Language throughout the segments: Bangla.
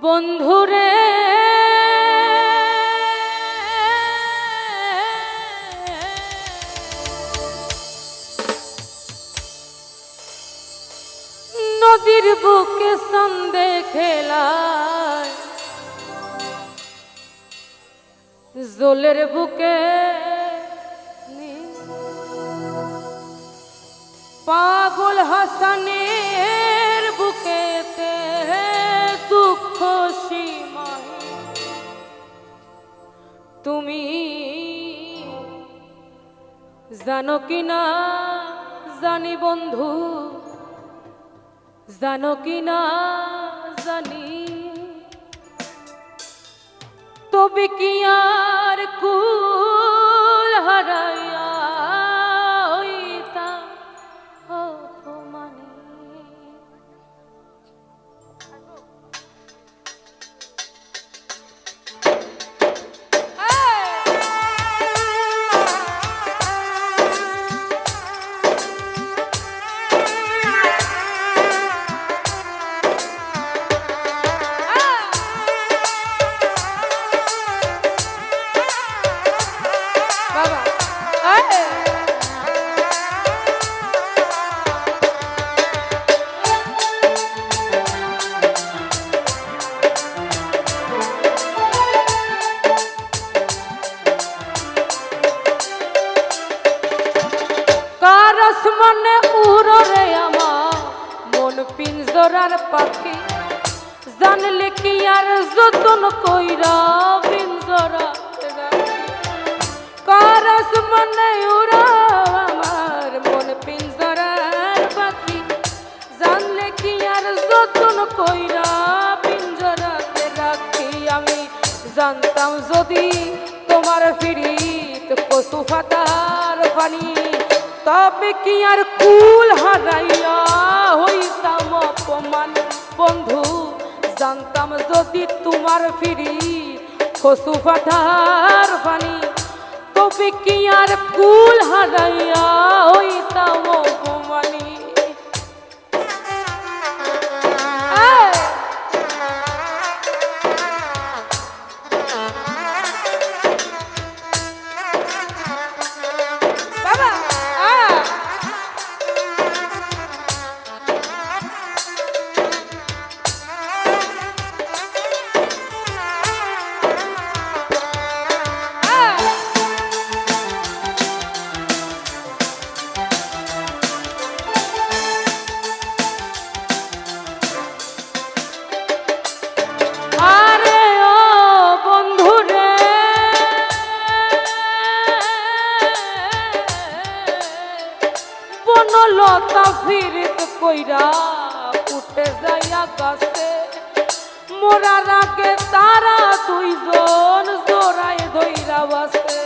বন্ধুরে নদীর বুকে সন্দে খেলায় জলের বুকে পাগল হাসানের বুকেতে দুঃখ সীমায় তুমি জানো কি না জানি বন্ধু, জানো কি না জানি, তবে কি আর কুল হারাইয়া হইতাম অপমানী। মনে উড়রে আমার মন পিঞ্জরার পাখি, জানলে কি আর যতন কইরা পিঞ্জরা রাখি। কারস মনে উড়ো আমার মন পিঞ্জরার পাখি, জানলে কি আর যতন কইরা পিঞ্জরাতে রাখি। আমি জানতাম যদি তোমার ফিরিত কচু ফাতার পানি, তবে কি আর কুল হারাইয়া হইতাম অপমান। বন্ধু জানতাম যদি তোমার ফিরি কচু ফাটার পানি, তবে কি আর কুল হারাইয়া হইতাম অপমানী। লতা ফিরিত কইরা উঠে যাইয়া গাছে, মোরার আগে তারা দুইজন জোড়ায় ধইরা বাসে।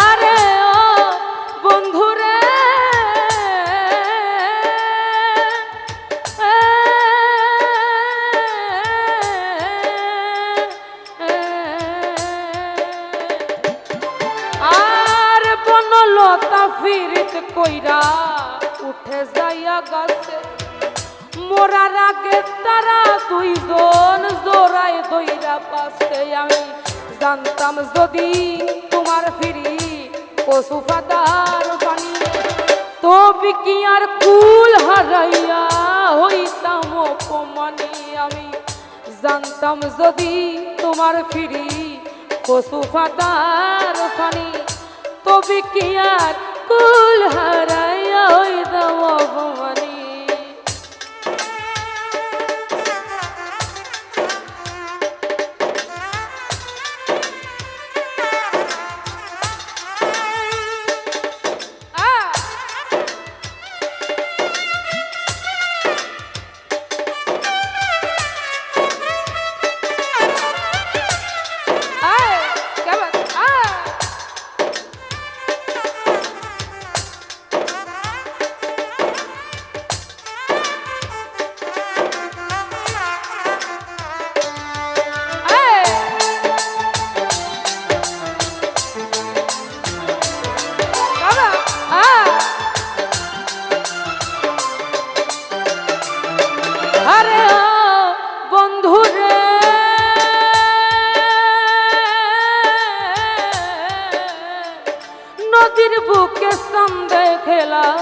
আরে ও বন্ধুরে লতা ফিরিত কইরা উঠে যাইয়া গাছে, মোরার আগে তারা দুইজন জোড়ায় ধইরা পাশে। আমি জানতাম যদি তোমার ফিরি কচু ফাতার পানি, তবে কি আর কুল হারাইয়া হইতাম অপমানী। আমি জানতাম যদি তোমার ফিরি কচু ফাতার পানি, তবে কি আর কুল হারাইয়া হইতাম অপমানী। খেলা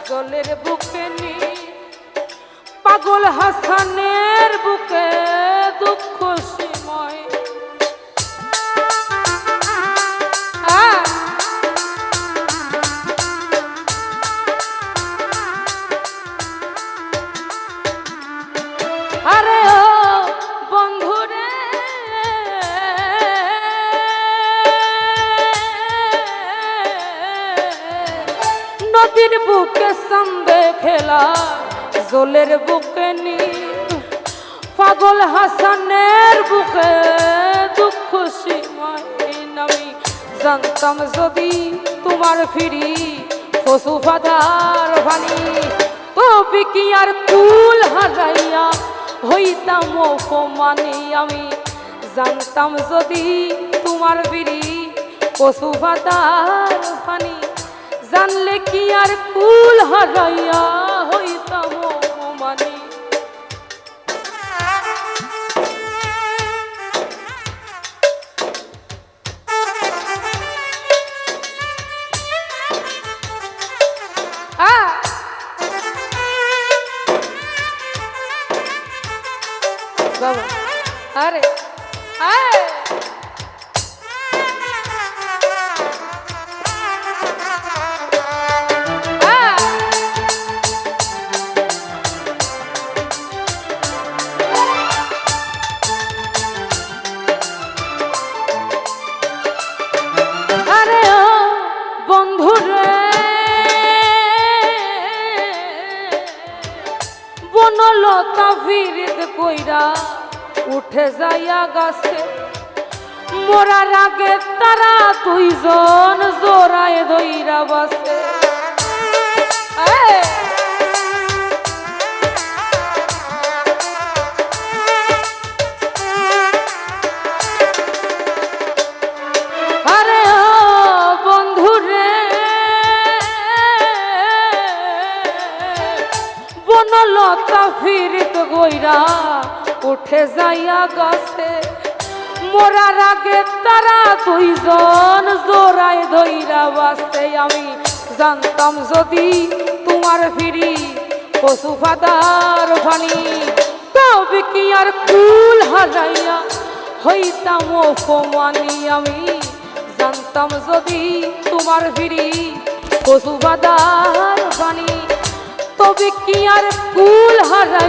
জলের বুকে নি পাগল হাসানের বুকে দুঃখ সীময় আরে ও বন্ধুরে নদীর বুকে সন্দে খেলা জলের বুকে নি পাগল হাসানের বুকে দুঃখ সীমায় আমি জানতাম যদি তোমার ফিরি পশু ফাদার ভানি তবে কি আর কুল হারাইয়া হইতাম অপমানি আমি জানতাম যদি তোমার ফিরি পশু ফাদার ভানি জানলে কি আর কুল হারাইয়া হইতাম অপমানি বাবা আরে আরে ও বন্ধুরে বনলতা ফিরিত কইরা উঠে যাইয়া গাছে মোরার আগে তারা দুইজন জোড়ায় ধইরা বাসে আরে ও বন্ধুরে বনলতা ফিরিত কইরা উঠে যাইয়া গাছে মোরার আগে তারা দুইজন জোড়ায় ধইরা বাসে আমি জানতাম যদি তোমার ফিরি পশু ফাদার ভানি তবে কি আর কুল হারাইয়া হইতাম অপমানি আমি জানতাম যদি তোমার ফিরি পশু ফাদার ভানি তবে কি আর কুল হারাইয়া